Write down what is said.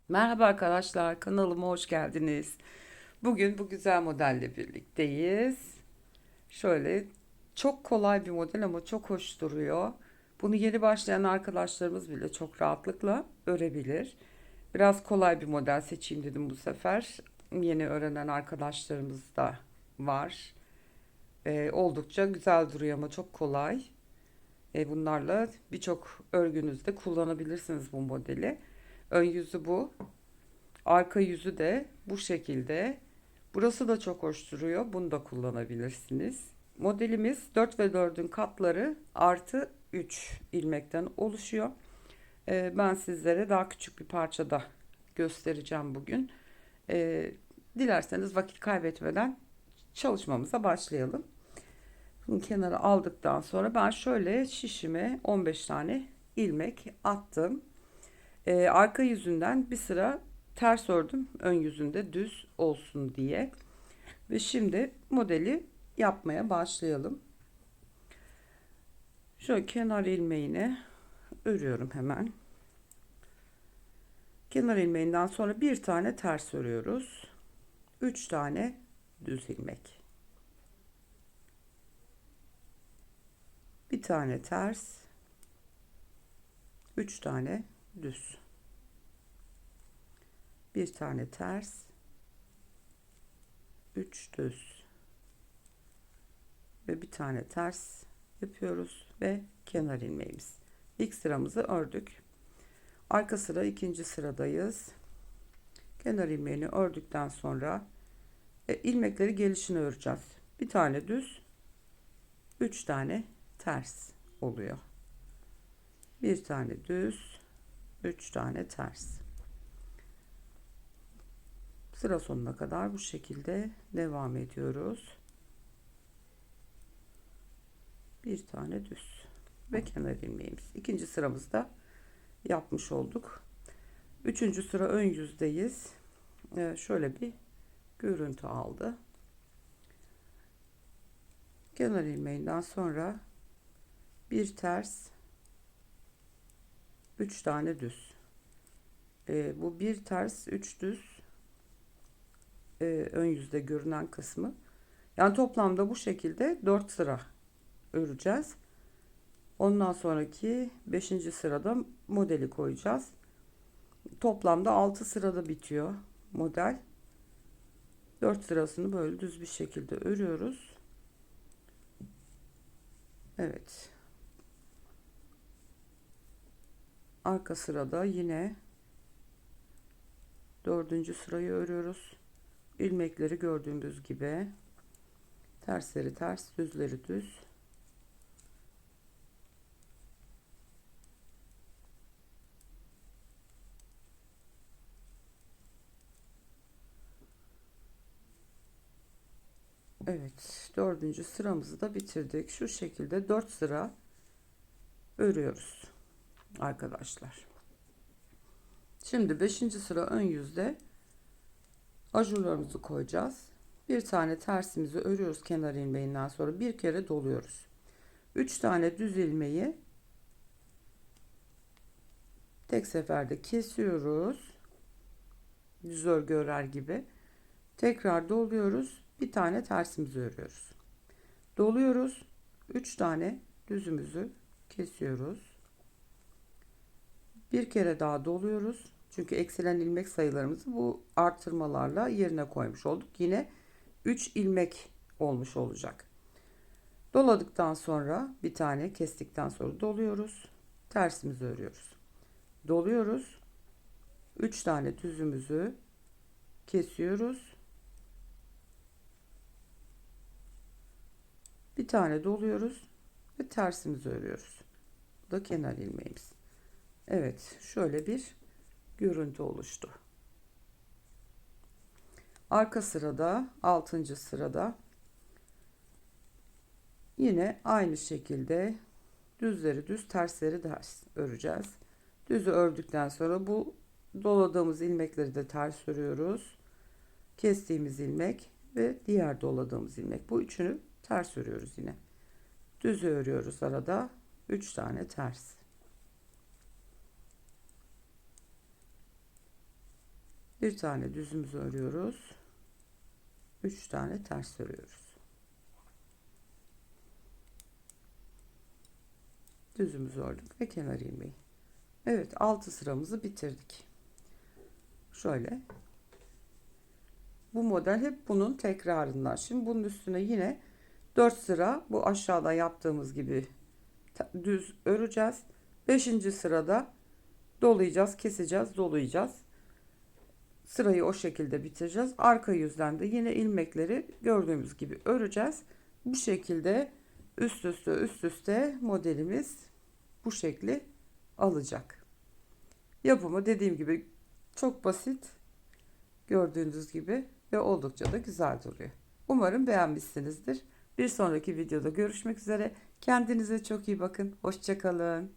Merhaba arkadaşlar, kanalıma hoş geldiniz. Bugün bu güzel modelle birlikteyiz. Şöyle çok kolay bir model ama çok hoş duruyor. Bunu yeni başlayan arkadaşlarımız bile çok rahatlıkla örebilir. Biraz kolay bir model seçeyim dedim bu sefer. Yeni öğrenen arkadaşlarımız da var. Oldukça güzel duruyor ama çok kolay. Bunlarla birçok örgünüzde kullanabilirsiniz bu modeli. Ön yüzü bu. Arka yüzü de bu şekilde. Burası da çok hoş duruyor. Bunu da kullanabilirsiniz. Modelimiz 4 ve 4'ün katları artı 3 ilmekten oluşuyor. Ben sizlere daha küçük bir parçada göstereceğim bugün. Ee, Dilerseniz vakit kaybetmeden çalışmamıza başlayalım. Bunu kenara aldıktan sonra ben şöyle şişime 15 tane ilmek attım. Arka yüzünden bir sıra ters ördüm. Ön yüzünde düz olsun diye. Ve şimdi modeli yapmaya başlayalım. Şöyle kenar ilmeğini örüyorum hemen. Kenar ilmeğinden sonra bir tane ters örüyoruz. 3 tane düz ilmek. Bir tane ters, 3 tane düz. Bir tane ters, 3 düz ve bir tane ters yapıyoruz ve kenar ilmeğimiz. İlk sıramızı ördük. Arka sıra ikinci sıradayız. Kenar ilmeğini ördükten sonra ilmekleri gelişine öreceğiz. Bir tane düz, 3 tane ters oluyor. Bir tane düz, 3 tane ters. Sıra sonuna kadar bu şekilde devam ediyoruz. Bir tane düz ve kenar ilmeğimiz. İkinci sıramızda yapmış olduk. Üçüncü sıra ön yüzdeyiz. Şöyle bir görüntü aldı. Kenar ilmeğinden sonra bir ters, 3 tane düz. Bu bir ters 3 düz ön yüzde görünen kısmı. Yani toplamda bu şekilde 4 sıra öreceğiz. Ondan sonraki 5. sırada modeli koyacağız. Toplamda 6 sırada bitiyor model. 4 sırasını böyle düz bir şekilde örüyoruz. Evet. Arka sırada yine 4. sırayı örüyoruz. İlmekleri gördüğümüz gibi tersleri ters, düzleri düz. Evet, 4. sıramızı da bitirdik. Şu şekilde 4 sıra örüyoruz arkadaşlar. Şimdi 5. sıra ön yüzde ajurlarımızı koyacağız. Bir tane tersimizi örüyoruz kenar ilmeğinden sonra bir kere doluyoruz. 3 tane düz ilmeği tek seferde kesiyoruz. Düz örgü örer gibi. Tekrar doluyoruz. Bir tane tersimizi örüyoruz. Doluyoruz. 3 tane düzümüzü kesiyoruz. Bir kere daha doluyoruz. Çünkü eksilen ilmek sayılarımızı bu artırmalarla yerine koymuş olduk. Yine 3 ilmek olmuş olacak. Doladıktan sonra bir tane kestikten sonra doluyoruz. Tersimizi örüyoruz. Doluyoruz. 3 tane düzümüzü kesiyoruz. Bir tane doluyoruz ve tersimizi örüyoruz. Bu da kenar ilmeğimiz. Evet, şöyle bir görüntü oluştu. Arka sırada 6. sırada yine aynı şekilde düzleri düz, tersleri ters öreceğiz. Düzü ördükten sonra bu doladığımız ilmekleri de ters örüyoruz. Kestiğimiz ilmek ve diğer doladığımız ilmek. Bu üçünü ters örüyoruz yine. Düzü örüyoruz arada. 3 tane ters. Bir tane düzümüzü örüyoruz. 3 tane ters örüyoruz. Düzümüzü ördük ve kenar ilmeği. Evet, 6 sıramızı bitirdik. Şöyle. Bu model hep bunun tekrarından. Şimdi bunun üstüne yine 4 sıra bu aşağıda yaptığımız gibi düz öreceğiz. 5. sırada dolayacağız, keseceğiz, dolayacağız. Sırayı o şekilde bitireceğiz. Arka yüzden de yine ilmekleri gördüğümüz gibi öreceğiz. Bu şekilde üst üste modelimiz bu şekli alacak. Yapımı dediğim gibi çok basit, gördüğünüz gibi ve oldukça da güzel duruyor. Umarım beğenmişsinizdir. Bir sonraki videoda görüşmek üzere. Kendinize çok iyi bakın. Hoşça kalın.